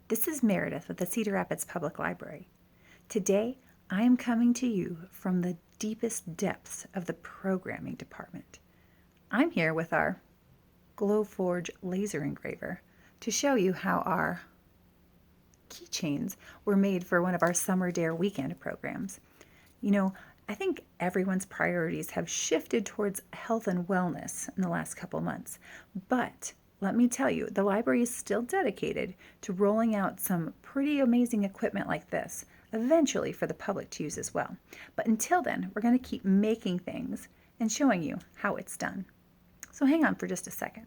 This is Meredith with the Cedar Rapids Public Library. Today, I am coming to you from the deepest depths of the programming department. I'm here with our Glowforge Laser Engraver to show you how our keychains were made for one of our Summer Dare weekend programs. You know, I think everyone's priorities have shifted towards health and wellness in the last couple months, but let me tell you, the library is still dedicated to rolling out some pretty amazing equipment like this, eventually for the public to use as well. But until then, we're going to keep making things and showing you how it's done. So hang on for just a second.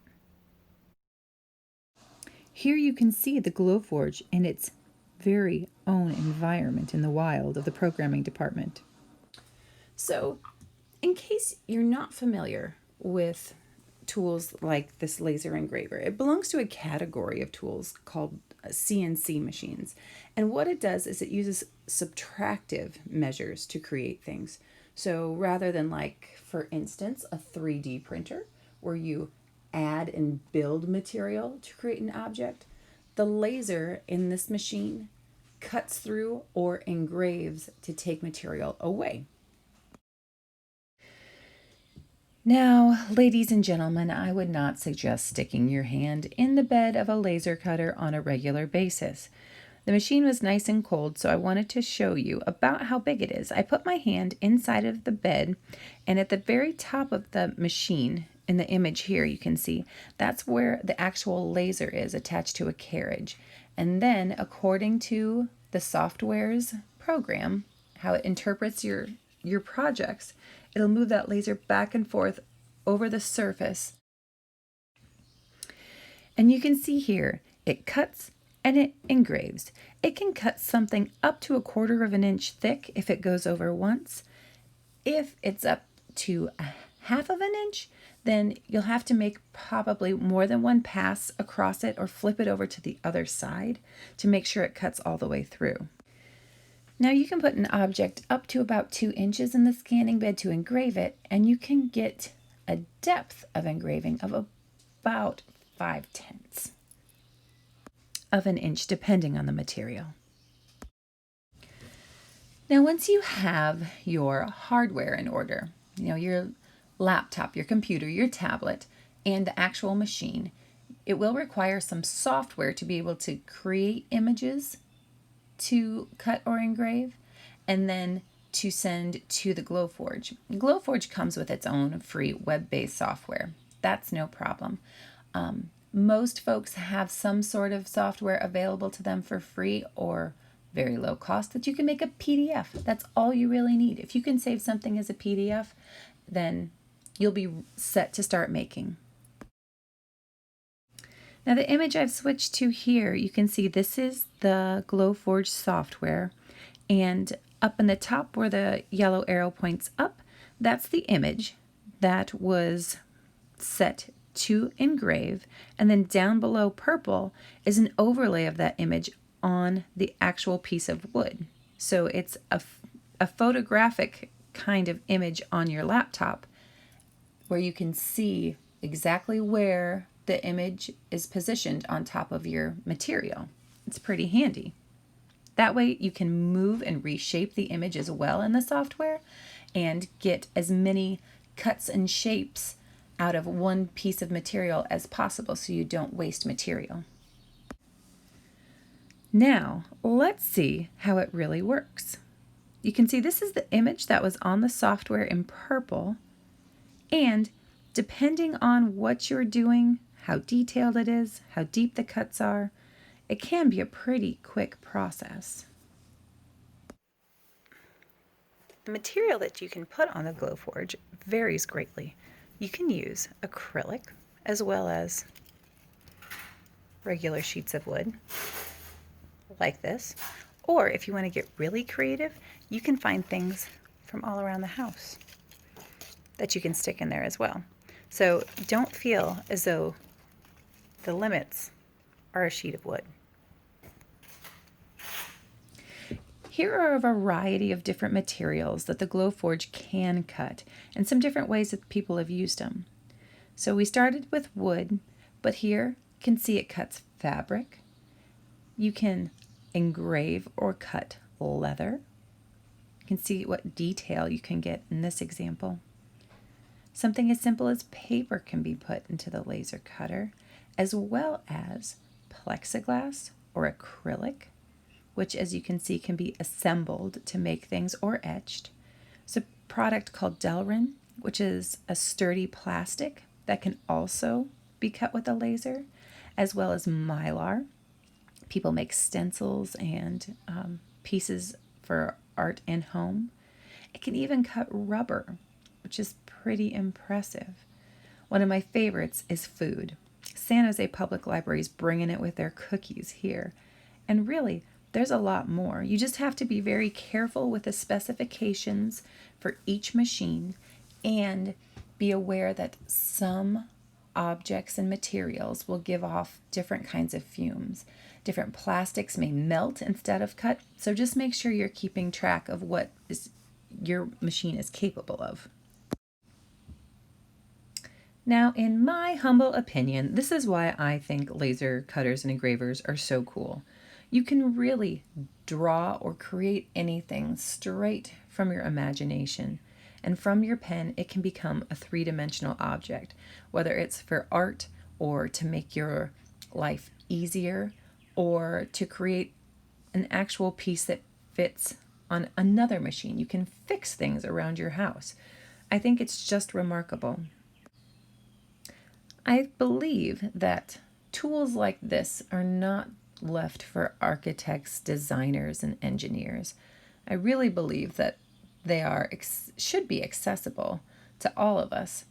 Here you can see the Glowforge in its very own environment in the wild of the programming department. So, in case you're not familiar with tools like this laser engraver, it belongs to a category of tools called CNC machines. And what it does is it uses subtractive measures to create things. So rather than, like, for instance, a 3D printer where you add and build material to create an object, the laser in this machine cuts through or engraves to take material away. Now, ladies and gentlemen, I would not suggest sticking your hand in the bed of a laser cutter on a regular basis. The machine was nice and cold, so I wanted to show you about how big it is. I put my hand inside of the bed, and at the very top of the machine, in the image here you can see, that's where the actual laser is attached to a carriage. And then, according to the software's program, how it interprets your projects, it'll move that laser back and forth over the surface. And you can see here, it cuts and it engraves. It can cut something up to 1/4 of an inch thick if it goes over once. If it's up to 1/2 of an inch, then you'll have to make probably more than one pass across it or flip it over to the other side to make sure it cuts all the way through. Now you can put an object up to about 2 inches in the scanning bed to engrave it, and you can get a depth of engraving of about 5/10 of an inch, depending on the material. Now, once you have your hardware in order, your laptop, your computer, your tablet, and the actual machine, it will require some software to be able to create images to cut or engrave, and then to send to the Glowforge. Glowforge comes with its own free web-based software. That's no problem. Most folks have some sort of software available to them for free or very low cost that you can make a PDF. That's all you really need. If you can save something as a PDF, then you'll be set to start making. Now the image I've switched to here, you can see this is the Glowforge software, and up in the top where the yellow arrow points up, that's the image that was set to engrave, and then down below purple is an overlay of that image on the actual piece of wood. So it's a photographic kind of image on your laptop where you can see exactly where the image is positioned on top of your material. It's pretty handy. That way you can move and reshape the image as well in the software and get as many cuts and shapes out of one piece of material as possible so you don't waste material. Now, let's see how it really works. You can see this is the image that was on the software in purple, and depending on what you're doing, how detailed it is, how deep the cuts are, it can be a pretty quick process. The material that you can put on the Glowforge varies greatly. You can use acrylic as well as regular sheets of wood like this, or if you want to get really creative, you can find things from all around the house that you can stick in there as well. So don't feel as though the limits are a sheet of wood. Here are a variety of different materials that the Glowforge can cut, and some different ways that people have used them. So we started with wood, but here you can see it cuts fabric, You can engrave or cut leather. You can see what detail you can get in this example. Something as simple as paper can be put into the laser cutter, as well as plexiglass or acrylic, which as you can see can be assembled to make things, or etched. It's a product called Delrin, which is a sturdy plastic that can also be cut with a laser, as well as mylar. People make stencils and pieces for art and home. It can even cut rubber, which is pretty impressive. One of my favorites is food. San Jose Public Library is bringing it with their cookies here. And really, there's a lot more. You just have to be very careful with the specifications for each machine and be aware that some objects and materials will give off different kinds of fumes. Different plastics may melt instead of cut, so just make sure you're keeping track of what your machine is capable of. Now, in my humble opinion, this is why I think laser cutters and engravers are so cool. You can really draw or create anything straight from your imagination. And from your pen, it can become a three-dimensional object, whether it's for art or to make your life easier or to create an actual piece that fits on another machine. You can fix things around your house. I think it's just remarkable. I believe that tools like this are not left for architects, designers, and engineers. I really believe that they should be accessible to all of us,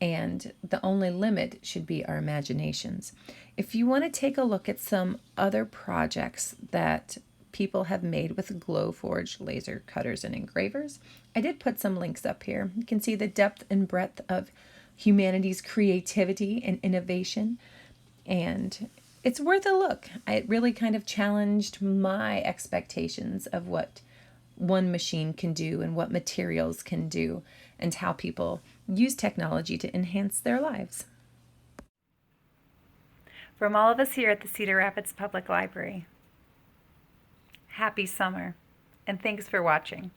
and the only limit should be our imaginations. If you want to take a look at some other projects that people have made with Glowforge laser cutters and engravers, I did put some links up here. You can see the depth and breadth of humanity's creativity and innovation, and it's worth a look. It really kind of challenged my expectations of what one machine can do and what materials can do and how people use technology to enhance their lives. From all of us here at the Cedar Rapids Public Library, happy summer, and thanks for watching.